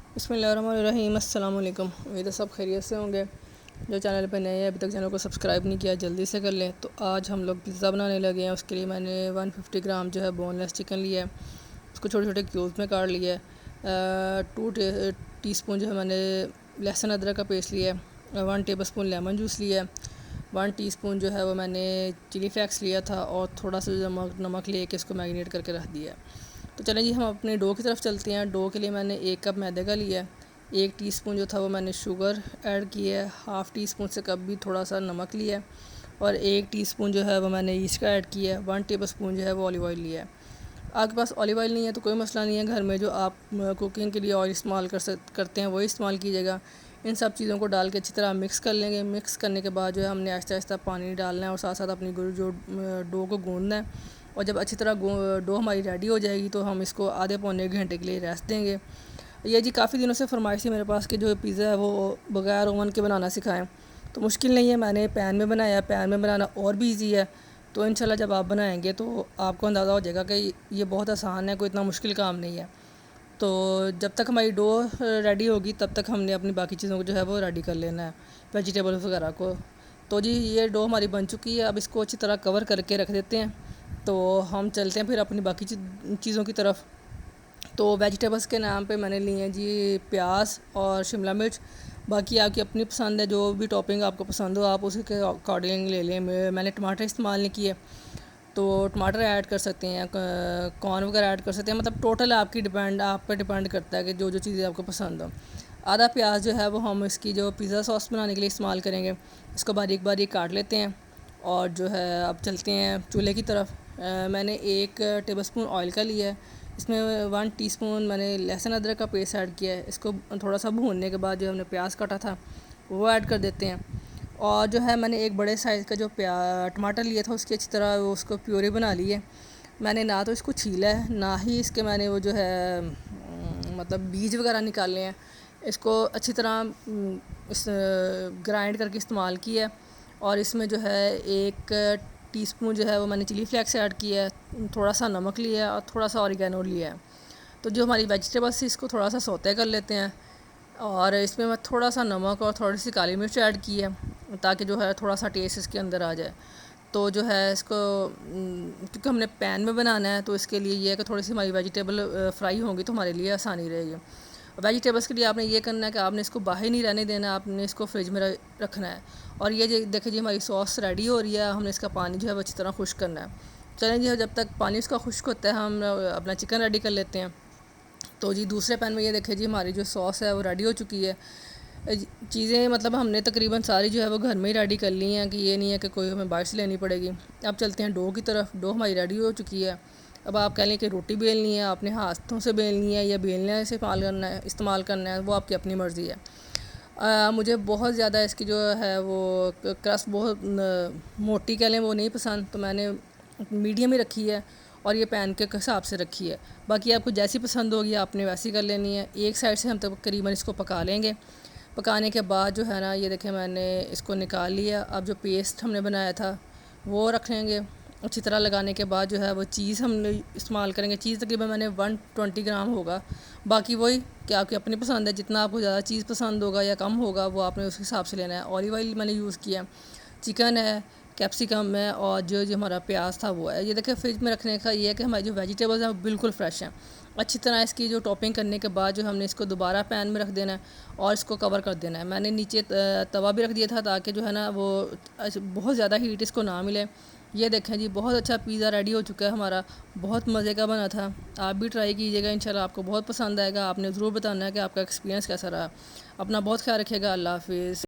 बिस्मिल्लाहिर्रहमानिर्रहीम। अस्सलाम वालेकुम। उम्मीद है सब खैरियत से होंगे। जो चैनल पे नए हैं अभी तक चैनल को सब्सक्राइब नहीं किया जल्दी से कर लें। तो आज हम लोग पिज़्ज़ा बनाने लगे हैं। उसके लिए मैंने 150 ग्राम जो है बोनलेस चिकन लिया है। उसको छोटे छोटे क्यूब्स में काट लिया है। 2 टीस्पून जो है मैंने लहसुन अदरक का पेस्ट लिया है। 1 टेबल स्पून लेमन जूस लिया है। 1 टीस्पून जो है वो मैंने चिली फ्लेक्स लिया था और थोड़ा सा नमक ले के इसको मैरिनेट करके रख दिया है। तो चलें जी हम अपने डो की तरफ चलते हैं। डो के लिए मैंने 1 कप मैदे का लिया है। 1 टीस्पून जो था वो मैंने शुगर ऐड की है। हाफ़ टी स्पून से कप भी थोड़ा सा नमक लिया है और 1 टीस्पून जो है वो मैंने ईस्ट का ऐड किया है। 1 टेबल स्पून जो है वो ऑलिव ऑयल लिया है। आपके पास ऑलिव ऑयल नहीं है तो कोई मसला नहीं है, घर में जो आप कुकिंग के लिए ऑयल इस्तेमाल करते हैं वही इस्तेमाल कीजिएगा। इन सब चीज़ों को डाल के अच्छी तरह मिक्स कर लेंगे। मिक्स करने के बाद जो है हमने आहिस्ता आहिस्ता पानी डालना है और साथ साथ अपनी जो डो को गूँधना है। और जब अच्छी तरह डो हमारी रेडी हो जाएगी तो हम इसको आधे पौने घंटे के लिए रेस्ट देंगे। ये जी काफ़ी दिनों से फरमाइश थी मेरे पास कि जो पिज़्ज़ा है वो बगैर ओवन के बनाना सिखाएं। तो मुश्किल नहीं है, मैंने पैन में बनाया। पैन में बनाना और भी ईजी है। तो इंशाल्लाह जब आप बनाएंगे तो आपको अंदाज़ा हो जाएगा कि ये बहुत आसान है, कोई इतना मुश्किल काम नहीं है। तो जब तक हमारी डो रेडी होगी तब तक हमने अपनी बाकी चीज़ों को जो है वो रेडी कर लेना है, वेजिटेबल्स वगैरह को। तो जी ये डो हमारी बन चुकी है। अब इसको अच्छी तरह कवर करके रख देते हैं। तो हम चलते हैं फिर अपनी बाकी चीज़ों की तरफ। तो वेजिटेबल्स के नाम पे मैंने लिए हैं जी प्याज और शिमला मिर्च। बाकी आपकी अपनी पसंद है, जो भी टॉपिंग आपको पसंद हो आप उसी के अकॉर्डिंग ले लें। मैंने टमाटर इस्तेमाल नहीं किए तो टमाटर ऐड कर सकते हैं, कॉर्न वगैरह ऐड कर सकते हैं। मतलब टोटल आप पे डिपेंड करता है कि जो जो चीज़ें आपको पसंद हो। आधा प्याज जो है वो हम इसकी जो पिज़्ज़ा सॉस बनाने के लिए इस्तेमाल करेंगे। इसको बारीक बारीक काट लेते हैं और जो है अब चलते हैं चूल्हे की तरफ। मैंने 1 टेबलस्पून ऑयल का लिया है। इसमें 1 टीस्पून मैंने लहसुन अदरक का पेस्ट ऐड किया है। इसको थोड़ा सा भूनने के बाद जो हमने प्याज काटा था वो ऐड कर देते हैं। और जो है मैंने एक बड़े साइज़ का जो टमाटर लिया था उसकी अच्छी तरह उसको प्योरी बना ली है। मैंने ना तो इसको छीला है ना ही इसके मैंने वो जो है मतलब बीज वगैरह निकाले हैं। इसको अच्छी तरह इस ग्राइंड करके इस्तेमाल किया है। और इसमें जो है 1 टीस्पून जो है वो मैंने चिली फ्लेक्स ऐड किया है, थोड़ा सा नमक लिया है और थोड़ा सा ऑरिगेनो लिया है। तो जो हमारी वेजिटेबल्स थी इसको थोड़ा सा सौते कर लेते हैं। और इसमें मैं थोड़ा सा नमक और थोड़ी सी काली मिर्च ऐड की है ताकि जो है थोड़ा सा टेस्ट इसके अंदर आ जाए। तो जो है इसको क्योंकि हमने पैन में बनाना है तो इसके लिए ये है कि थोड़ी सी हमारी वेजिटेबल फ्राई होंगी तो हमारे लिए आसानी रहेगी। वेजिटेबल्स के लिए आपने ये करना है कि आपने इसको बाहर नहीं रहने देना, आपने इसको फ्रिज में रखना है। और ये देखिए जी हमारी सॉस रेडी हो रही है। हमने इसका पानी जो है वो अच्छी तरह खुश्क करना है। चलें जी जब तक पानी इसका खुश्क होता है हम अपना चिकन रेडी कर लेते हैं। तो जी दूसरे पैन में ये देखिए जी हमारी जो सॉस है वो रेडी हो चुकी है। चीज़ें मतलब हमने तकरीबन सारी जो है वो घर में ही रेडी कर ली हैं कि ये नहीं है कि कोई हमें बाहर से लेनी पड़ेगी। अब चलते हैं डो की तरफ। डो हमारी रेडी हो चुकी है। अब आप कह लें कि रोटी बेलनी है, आपने हाथों से बेलनी है या बेलने से इस्तेमाल करना है, वो आपकी अपनी मर्ज़ी है। मुझे बहुत ज़्यादा इसकी जो है वो क्रस्ट बहुत मोटी कह लें वो नहीं पसंद, तो मैंने मीडियम ही रखी है और ये पैन के हिसाब से रखी है। बाकी आपको जैसी पसंद होगी आपने वैसी कर लेनी है। एक साइड से हम तकरीबन इसको पका लेंगे। पकाने के बाद जो है ना ये देखें मैंने इसको निकाल लिया। अब जो पेस्ट हमने बनाया था वो रख लेंगे। अच्छी तरह लगाने के बाद जो है वो चीज़ हम इस्तेमाल करेंगे। चीज़ तकरीबन मैंने 120 ग्राम होगा। बाकी वही कि आपकी अपनी पसंद है, जितना आपको ज़्यादा चीज़ पसंद होगा या कम होगा वो आपने उस हिसाब से लेना है। ऑलिव ऑयल मैंने यूज़ किया, चिकन है, कैप्सिकम है और जो हमारा प्याज था वो है। ये देखिए फ्रिज में रखने का ये है कि हमारी जो वेजिटेबल्स हैं वो बिल्कुल फ्रेश हैं। अच्छी तरह इसकी जो टॉपिंग करने के बाद जो हमने इसको दोबारा पैन में रख देना है और इसको कवर कर देना है। मैंने नीचे तवा भी रख दिया था ताकि जो है ना वो बहुत ज़्यादा हीट इसको ना मिले। ये देखें जी बहुत अच्छा पिज़्ज़ा रेडी हो चुका है हमारा, बहुत मज़े का बना था। आप भी ट्राई कीजिएगा, इंशाल्लाह आपको बहुत पसंद आएगा। आपने ज़रूर बताना है कि आपका एक्सपीरियंस कैसा रहा। अपना बहुत ख्याल रखिएगा। अल्लाह हाफिज़।